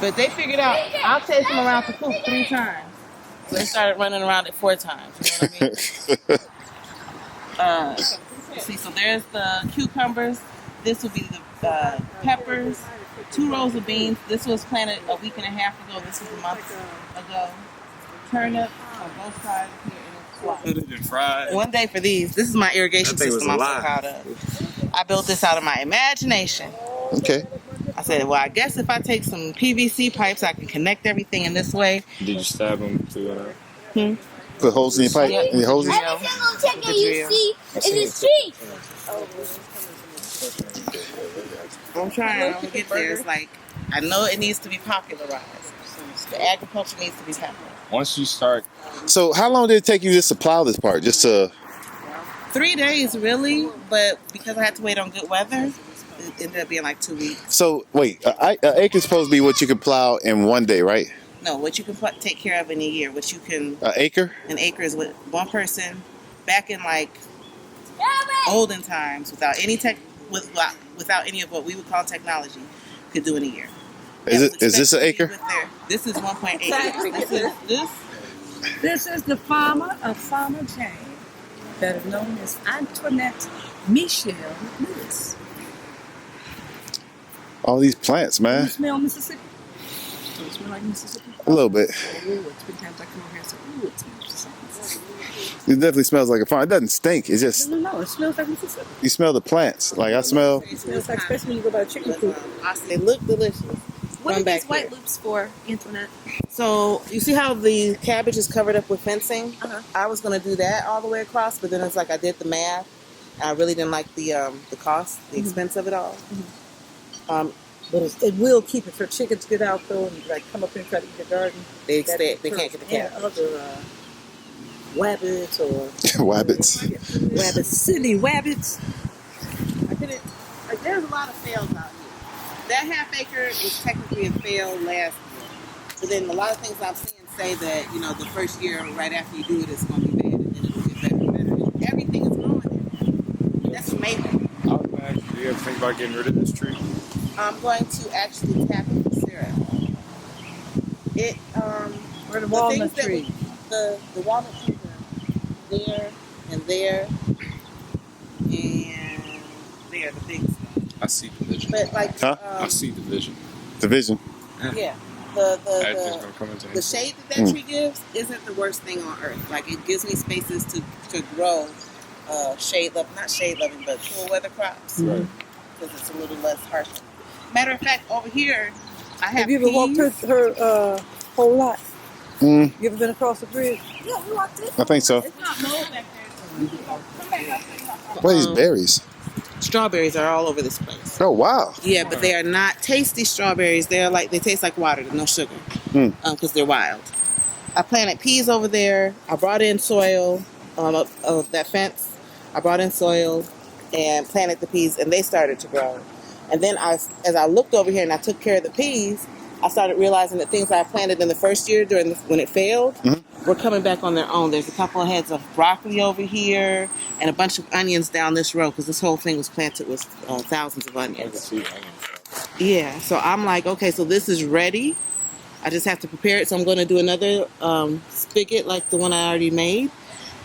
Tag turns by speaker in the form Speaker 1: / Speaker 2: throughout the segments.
Speaker 1: But they figured out I'll chase them around for poop 3 times. So they started running around it 4 times. You know what I mean? See, so there's the cucumbers. This will be the peppers. 2 rows of beans. This was planted a week and a half ago. This was a month ago. Turnip on both sides here. And fried. One day for these. This is my irrigation system I'm so proud of. I built this out of my imagination.
Speaker 2: Okay.
Speaker 1: I said, well, I guess if I take some PVC pipes, I can connect everything in this way.
Speaker 3: Did you stab them to
Speaker 2: Put holes in your pipe?
Speaker 1: Yep.
Speaker 2: In your hoses?
Speaker 4: Every single ticket you see in the street.
Speaker 1: I'm trying to get there. It's like, I know it needs to be popularized. The agriculture needs to be popularized.
Speaker 3: Once you start.
Speaker 2: So how long did it take you just to plow this part? Just to...
Speaker 1: 3 days, really. But because I had to wait on good weather, it ended up being like 2 weeks.
Speaker 2: So, wait. An acre is supposed to be what you can plow in 1 day, right?
Speaker 1: No, what you can take care of in a year. What you can...
Speaker 2: An acre?
Speaker 1: An acre is what one person, back in like olden times, without any without any of what we would call technology, could do in a year.
Speaker 2: Is this an acre?
Speaker 1: This is 1.8.
Speaker 5: This is the farmer of Farmer Jane, that is known as Antoinette Michelle Lewis.
Speaker 2: All these plants, man.
Speaker 5: You smell Mississippi? Do you smell like Mississippi?
Speaker 2: A little bit.
Speaker 5: Ooh, it's been times I come over here and say, ooh, it smells Mississippi.
Speaker 2: It definitely smells like a farm. It doesn't stink. It's just...
Speaker 5: No, it smells like Mississippi.
Speaker 2: You smell the plants. Like I smell...
Speaker 5: It smells like, especially when you go by chicken coop.
Speaker 1: They look delicious.
Speaker 4: What are these white loops for, Antoinette?
Speaker 1: So you see how the cabbage is covered up with fencing?
Speaker 4: Uh-huh.
Speaker 1: I was going to do that all the way across, but then it's like I did the math. And I really didn't like the cost, the expense of it all.
Speaker 5: But it will keep it for chickens to get out though and like come up and try to eat the garden.
Speaker 1: They can't get the cabbage.
Speaker 5: And other wabbits or
Speaker 2: Wabbits.
Speaker 5: silly wabbits.
Speaker 1: There's a lot of fails out here. That half acre was technically a fail last year. But then a lot of things I'm seeing say that, you know, the first year right after you do it, it's going to be bad and then it'll get better and better. Everything is growing. That's amazing.
Speaker 3: Do you ever think about getting rid of this tree?
Speaker 1: I'm going to actually tap it with syrup.
Speaker 5: Where the walnut tree?
Speaker 1: The walnut trees are there and there and there, the big stuff.
Speaker 3: I see the vision.
Speaker 1: But like,
Speaker 3: I see the vision.
Speaker 2: The vision.
Speaker 1: Yeah. The shade that tree gives isn't the worst thing on earth. Like it gives me spaces to grow not shade loving, but cool weather crops.
Speaker 3: Right.
Speaker 1: Because it's a little less harsh. Matter of fact, over here, I have
Speaker 5: you ever walked her whole lot? You ever been across the bridge?
Speaker 4: Yeah, we walked it.
Speaker 2: I think so.
Speaker 1: It's not mold back there.
Speaker 2: What are these berries?
Speaker 1: Strawberries are all over this place.
Speaker 2: Oh, wow.
Speaker 1: Yeah, but they are not tasty strawberries. They taste like water. There's no sugar because they're wild. I planted peas over there. I brought in soil of that fence. I brought in soil and planted the peas, and they started to grow. And then as I looked over here and I took care of the peas, I started realizing that things I planted in the first year when it failed were coming back on their own. There's a couple of heads of broccoli over here and a bunch of onions down this row because this whole thing was planted with thousands of onions. Yeah, so I'm like, okay, so this is ready. I just have to prepare it. So I'm going to do another spigot like the one I already made.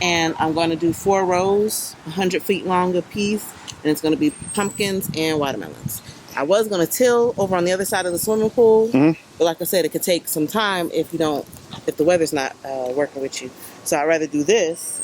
Speaker 1: And I'm going to do 4 rows, 100 feet long of peas. And it's going to be pumpkins and watermelons. I was going to till over on the other side of the swimming pool. But like I said, it could take some time if the weather's not working with you. So I'd rather do this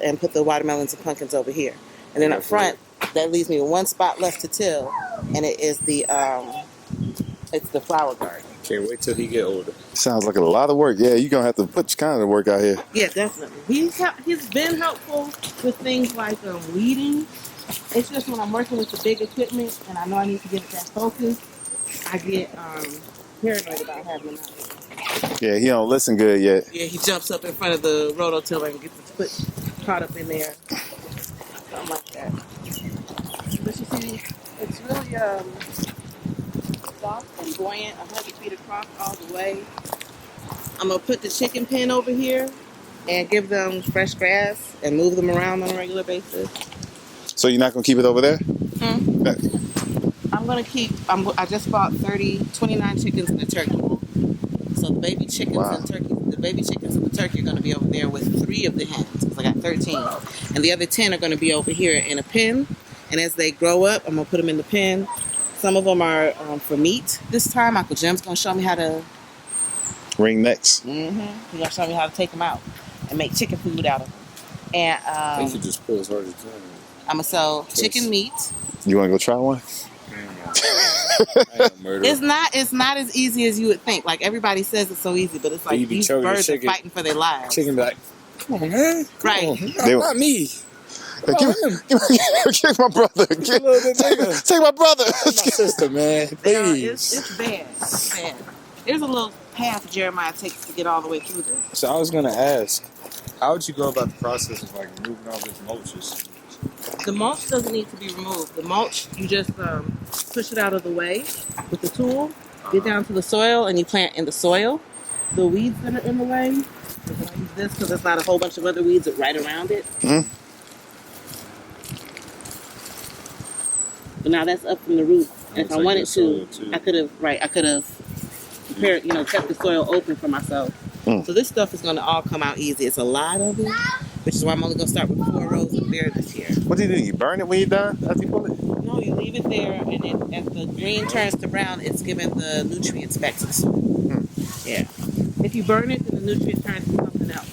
Speaker 1: and put the watermelons and pumpkins over here. And then up front, that leaves me with 1 spot left to till. And it is it's the flower garden.
Speaker 3: Can't wait till he get older.
Speaker 2: Sounds like a lot of work. Yeah, you're going to have to put kind of work out here.
Speaker 1: Yeah, definitely. He's been helpful with things like weeding. It's just when I'm working with the big equipment and I know I need to get that focus, I get paranoid about having him out.
Speaker 2: Yeah, he don't listen good yet.
Speaker 1: Yeah, he jumps up in front of the rototiller and gets his foot caught up in there. Something like that. But you see, it's really soft and buoyant, 100 feet across all the way. I'm going to put the chicken pen over here and give them fresh grass and move them around on a regular basis.
Speaker 2: So you're not going to keep it over there?
Speaker 1: I'm I'm gonna keep. I just bought 29 chickens and a turkey. So the baby chickens and the baby chickens and the turkey are gonna be over there with 3 of the hens. Because I got 13, and the other 10 are gonna be over here in a pen. And as they grow up, I'm gonna put them in the pen. Some of them are for meat this time. Uncle Jim's gonna show me how to
Speaker 2: ring necks.
Speaker 1: He's gonna show me how to take them out and make chicken food out of them. And
Speaker 3: I think you just pull as hard as you can.
Speaker 1: I'm gonna sell chicken meat.
Speaker 2: You want to go try one?
Speaker 1: It's not as easy as you would think. Like everybody says it's so easy, but it's like these birds are fighting for their lives.
Speaker 3: Chicken be like, come on, man.
Speaker 1: Right.
Speaker 3: Not me.
Speaker 2: Hey, give my brother. Take my brother.
Speaker 3: My sister, man. Please.
Speaker 1: It's bad. It's bad. There's a little path Jeremiah takes to get all the way through this.
Speaker 3: So I was going to ask, how would you go about the process of like removing all this mulches?
Speaker 1: The mulch doesn't need to be removed. The mulch, you just push it out of the way with the tool, get down to the soil, and you plant in the soil. The weeds that are in the way, I use this because there's not a whole bunch of other weeds right around it. But now that's up from the root. And if I wanted to, I could have prepared, kept the soil open for myself. So this stuff is going to all come out easy. It's a lot of it, which is why I'm only going to start with 4 rows of bare this year.
Speaker 2: What do you do? You burn it when you're done after you pull it?
Speaker 1: No, you leave it there, and as the green turns to brown, it's giving the nutrients back to the soil. Yeah. If you burn it, then the nutrient turns to something else.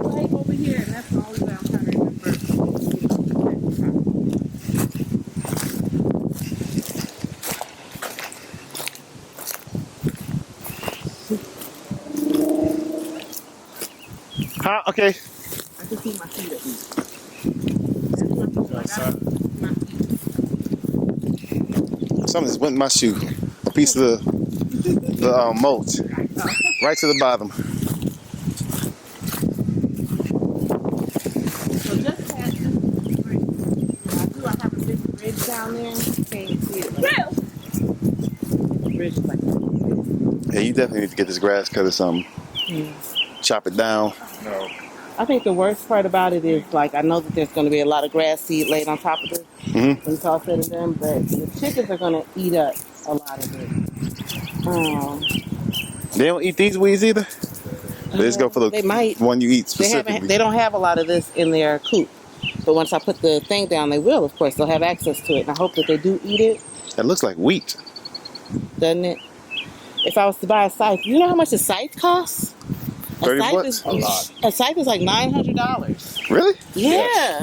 Speaker 1: Right over here, and that's the only way I'm trying to remember.
Speaker 2: Okay.
Speaker 1: I can see my feet at least.
Speaker 2: Something just went in my shoe. A piece of the mulch. Right to the bottom.
Speaker 1: So just past this bridge, I have a big bridge down there. You can't even see it. The bridge is like that.
Speaker 2: Yeah, you definitely need to get this grass cut or something. Chop it down.
Speaker 3: No.
Speaker 1: I think the worst part about it is, like, I know that there's going to be a lot of grass seed laid on top of it when it's all said and done, but the chickens are going to eat up a lot of it.
Speaker 2: They don't eat these weeds either? They just go for the one you eat specifically.
Speaker 1: They don't have a lot of this in their coop. But once I put the thing down, they will, of course. They'll have access to it. And I hope that they do eat it.
Speaker 2: That looks like wheat.
Speaker 1: Doesn't it? If I was to buy a scythe, you know how much a scythe costs?
Speaker 2: $30?
Speaker 3: A lot.
Speaker 1: A scythe is like $900.
Speaker 2: Really?
Speaker 1: Yeah.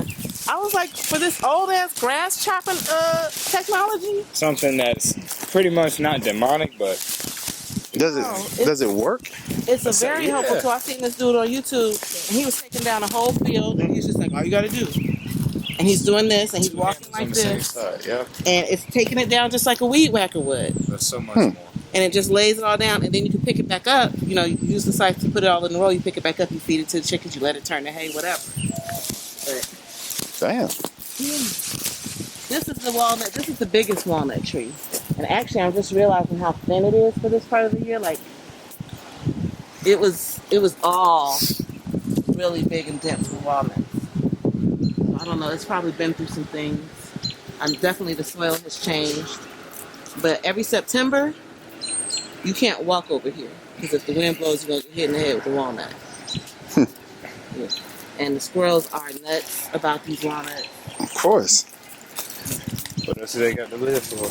Speaker 3: Yes.
Speaker 1: I was like, for this old ass grass chopping technology.
Speaker 3: Something that's pretty much not demonic, but
Speaker 2: does it work?
Speaker 1: It's a very helpful tool. I seen this dude on YouTube, and he was taking down a whole field, and he's just like, all you gotta do. And he's doing this, and he's walking like this. And it's taking it down just like a weed whacker would.
Speaker 3: That's so much more.
Speaker 1: And it just lays it all down, and then you can pick it back up. You use the scythe to put it all in the row. You pick it back up, you feed it to the chickens, you let it turn to hay, whatever. But,
Speaker 2: damn.
Speaker 1: This is the walnut. This is the biggest walnut tree. And actually, I'm just realizing how thin it is for this part of the year. Like, it was all really big and dense with walnuts. I don't know. It's probably been through some things. Definitely the soil has changed. But every September, you can't walk over here. Because if the wind blows, you're going to get hit in the head with the walnut. Yeah. And the squirrels are nuts about these walnuts.
Speaker 2: Of course.
Speaker 3: But that's what they got to live for.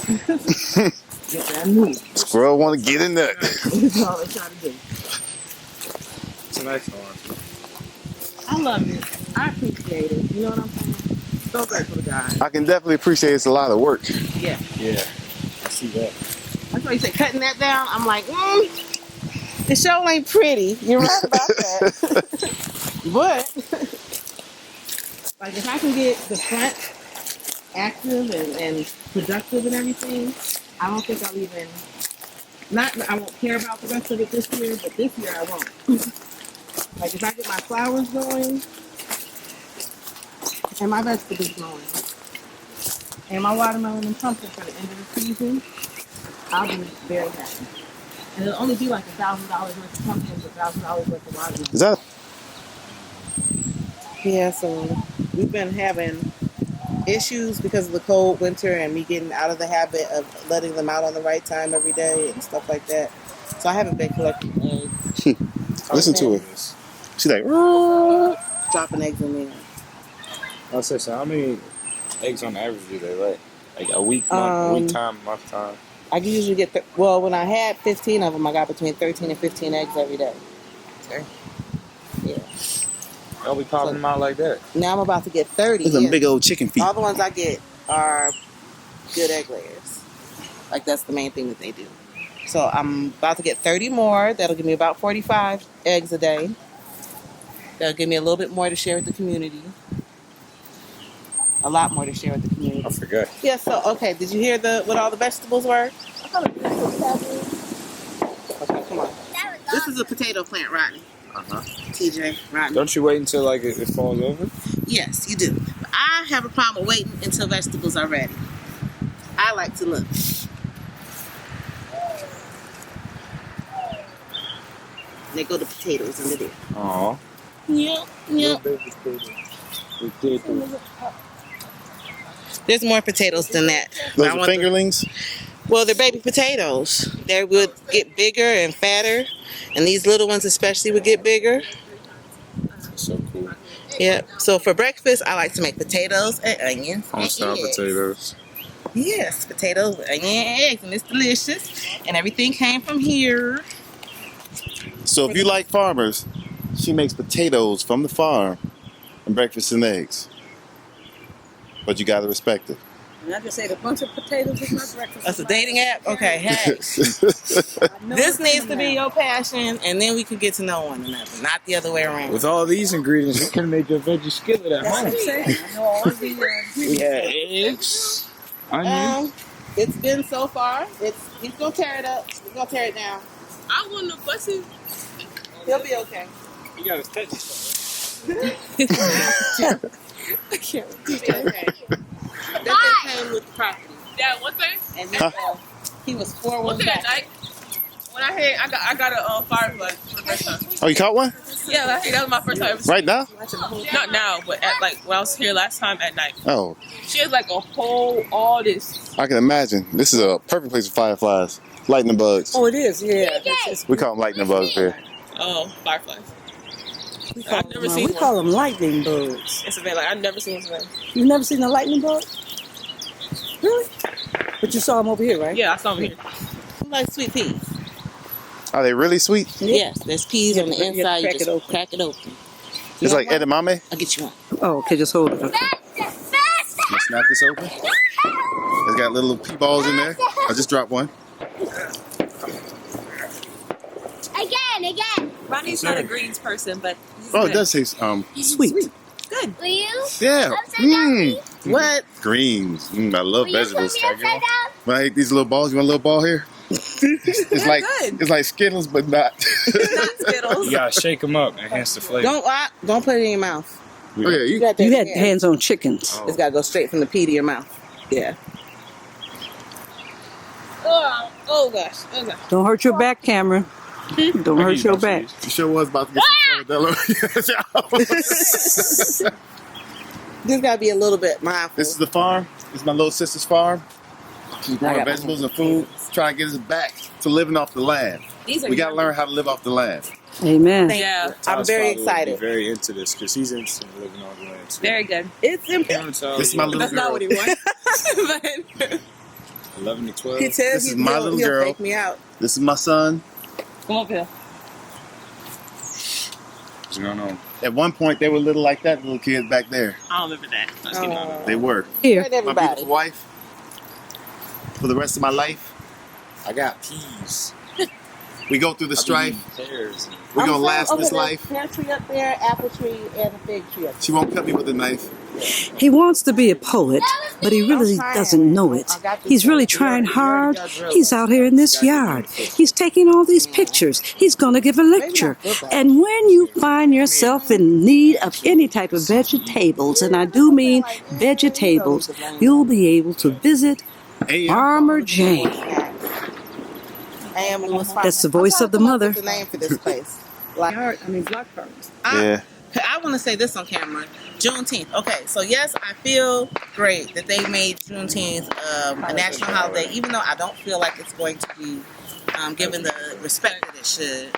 Speaker 1: Get that move.
Speaker 2: Squirrel want to get in there.
Speaker 1: That's all they try to do.
Speaker 3: It's a nice one.
Speaker 1: I love it. I appreciate it. You know what I'm saying? So grateful to God.
Speaker 2: I can definitely appreciate it's a lot of work.
Speaker 1: Yeah.
Speaker 3: Yeah. I see that.
Speaker 1: That's why you said cutting that down. I'm like, the show ain't pretty. You're right about that. But, like, if I can get the front active and productive and everything, I don't think I'll even, I won't care about the rest of it this year, but this year I won't. Like, if I get my flowers going, and my vegetables going, and my watermelon and pumpkin for the end of the season, I'll be very happy. And it'll only be like $1,000 worth of pumpkins, $1,000 worth of watermelon.
Speaker 2: Is that?
Speaker 1: Yeah, so we've been having issues because of the cold winter and me getting out of the habit of letting them out on the right time every day and stuff like that. So I haven't been collecting eggs.
Speaker 2: Listen to her. She's like,
Speaker 1: dropping eggs in there.
Speaker 3: I'll say so. How many eggs on average do they lay? Like a week, month time?
Speaker 1: I usually get, when I had 15 of them, I got between 13 and 15 eggs every day.
Speaker 3: Okay.
Speaker 1: Yeah.
Speaker 3: They'll be popping them out like that.
Speaker 1: Now I'm about to get 30.
Speaker 2: there's some big old chicken feet.
Speaker 1: All the ones I get are good egg layers. Like, that's the main thing that they do. So I'm about to get 30 more. That'll give me about 45 eggs a day. That'll give me a little bit more to share with the community. A lot more to share with the community.
Speaker 3: I forgot.
Speaker 1: Yeah, so, okay, did you hear what all the vegetables were? Okay, come on. This is a potato plant, Rodney. TJ, Rodney.
Speaker 3: Don't you wait until like it falls over?
Speaker 1: Yes, you do. But I have a problem waiting until vegetables are ready. I like to look. There go the potatoes under there.
Speaker 3: Aw.
Speaker 1: Yep. There's more potatoes than that.
Speaker 2: Those are fingerlings?
Speaker 1: Well, they're baby potatoes. They would get bigger and fatter, and these little ones especially would get bigger.
Speaker 3: So cool.
Speaker 1: Yep. So for breakfast, I like to make potatoes and onions.
Speaker 3: Homestyle potatoes.
Speaker 1: Yes, potatoes, onion, and eggs, and it's delicious. And everything came from here.
Speaker 2: So if you like farmers, she makes potatoes from the farm and breakfast and eggs. But you gotta respect it.
Speaker 5: And I just ate a bunch of potatoes with my breakfast.
Speaker 1: That's a dating app? Okay, hey. This needs to be your passion, and then we can get to know one another, not the other way around.
Speaker 3: With all these ingredients, you can make your veggie skillet at
Speaker 5: That's
Speaker 3: home.
Speaker 5: what I'm saying. I know all the
Speaker 3: We had eggs, onions.
Speaker 1: It's been so far. He's gonna tear it up. He's gonna tear it down.
Speaker 4: I want to bust it.
Speaker 1: He'll be okay.
Speaker 3: You gotta touch it.
Speaker 1: I can't. He'll be okay. That thing came with the property.
Speaker 4: Yeah, one thing.
Speaker 1: And he was 4
Speaker 4: One
Speaker 1: weeks
Speaker 4: thing at
Speaker 1: back.
Speaker 4: night. When I got a firefly for the first time.
Speaker 2: Oh, you caught one?
Speaker 4: Yeah, that was my first time.
Speaker 2: Right now?
Speaker 4: Not now, but at when I was here last time at night.
Speaker 2: Oh,
Speaker 4: She has like a whole all this.
Speaker 2: I can imagine. This is a perfect place for fireflies. Lightning bugs.
Speaker 5: Oh, it is, yeah.
Speaker 2: We call them lightning bugs here.
Speaker 4: Fireflies.
Speaker 5: We
Speaker 4: I've never seen
Speaker 5: we
Speaker 4: one.
Speaker 5: call them lightning bugs.
Speaker 4: It's a bit like I've never seen one.
Speaker 5: You've never seen a lightning bug? Really? But you saw them over here, right?
Speaker 4: Yeah, I saw them here.
Speaker 1: I like sweet peas.
Speaker 2: Are they really sweet?
Speaker 1: Yes, there's peas on the
Speaker 5: You have to
Speaker 1: inside. You
Speaker 5: crack
Speaker 1: just
Speaker 5: it open.
Speaker 1: crack it open. You
Speaker 2: It's
Speaker 1: want
Speaker 2: like
Speaker 1: one?
Speaker 2: edamame.
Speaker 1: I'll get you one.
Speaker 5: Oh, okay, just hold it. Okay.
Speaker 2: Let's snap this open. It's got little pea balls in there. I just dropped one.
Speaker 4: Again.
Speaker 6: Ronnie's not a greens person, but he's
Speaker 2: Oh,
Speaker 6: good.
Speaker 2: it does taste
Speaker 5: Sweet.
Speaker 6: Good.
Speaker 4: Will you?
Speaker 2: yeah.
Speaker 1: What?
Speaker 2: Greens. I love vegetables.
Speaker 4: Upside down?
Speaker 2: When I eat these little balls, you want a little ball here? It's like
Speaker 6: good.
Speaker 2: it's like Skittles, but not.
Speaker 6: Not Skittles.
Speaker 3: You gotta shake them up, enhance the flavor.
Speaker 1: Don't put it in your mouth.
Speaker 2: Oh, yeah,
Speaker 1: You got that
Speaker 5: You had
Speaker 1: hand.
Speaker 5: hands on chickens.
Speaker 1: It's got to go straight from the pea to your mouth. Yeah.
Speaker 4: Oh gosh. Oh gosh.
Speaker 5: Don't hurt your back, Cameron. Don't hurt your back.
Speaker 2: You sure was about to get some
Speaker 1: Just got to be a little bit mindful.
Speaker 2: This is the farm. This is my little sister's farm. She's
Speaker 1: I
Speaker 2: growing
Speaker 1: got
Speaker 2: vegetables and food, trying to get us back to living off the land.
Speaker 6: These are
Speaker 2: We got to
Speaker 6: yummy.
Speaker 2: learn how to live off the land.
Speaker 5: Amen.
Speaker 6: Yeah,
Speaker 1: I'm very
Speaker 3: Tyler's father would
Speaker 1: excited.
Speaker 3: Be very into this because he's into living on the land too.
Speaker 6: very good.
Speaker 1: It's important.
Speaker 2: This is my little
Speaker 6: That's
Speaker 2: girl.
Speaker 6: not what he wants. But
Speaker 3: 11 to 12.
Speaker 1: He says
Speaker 2: This is my little
Speaker 1: he'll
Speaker 2: girl.
Speaker 1: take me out.
Speaker 2: This is my son.
Speaker 6: come up here.
Speaker 3: What's going on?
Speaker 2: At one point, they were little like that, little kids back there.
Speaker 6: I don't remember that. Let's get on.
Speaker 2: They were.
Speaker 5: Here.
Speaker 1: Good
Speaker 2: My
Speaker 1: everybody.
Speaker 2: beautiful wife. For the rest of my life,
Speaker 3: I got peas.
Speaker 2: we go through the strife.
Speaker 3: Pears.
Speaker 2: We're going to last this life.
Speaker 1: Pear tree up there, apple tree, and a fig tree up
Speaker 2: She won't cut me with a knife.
Speaker 5: He wants to be a poet, but he really doesn't know it. He's really trying hard. He's out here in this yard. He's taking all these pictures. He's going to give a lecture. And when you find yourself in need of any type of vegetables, and I do mean vegetables, you'll be able to visit Farmer Jane.
Speaker 1: there.
Speaker 5: That's the voice of the mother.
Speaker 1: What's the name for this place?
Speaker 5: Block farms.
Speaker 2: Yeah.
Speaker 1: I want to say this on camera. Juneteenth. Okay, so yes, I feel great that they made Juneteenth a national holiday, even though I don't feel like it's going to be given the respect that it should,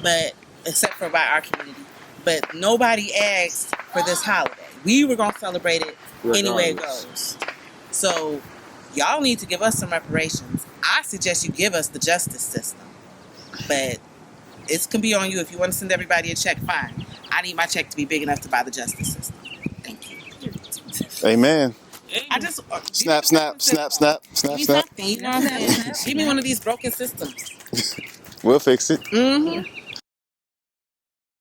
Speaker 1: but except for by our community. But nobody asked for this holiday. We were going to celebrate it any way it goes. So y'all need to give us some reparations. I suggest you give us the justice system. But it can be on you. If you want to send everybody a check, fine. I need my check to be big enough to buy the justice system. Thank you.
Speaker 2: Amen.
Speaker 1: I just
Speaker 2: Snap, snap, snap, snap, snap, snap.
Speaker 1: You know what I'm saying? Give me one of these broken systems.
Speaker 2: We'll fix it.
Speaker 1: Mm-hmm.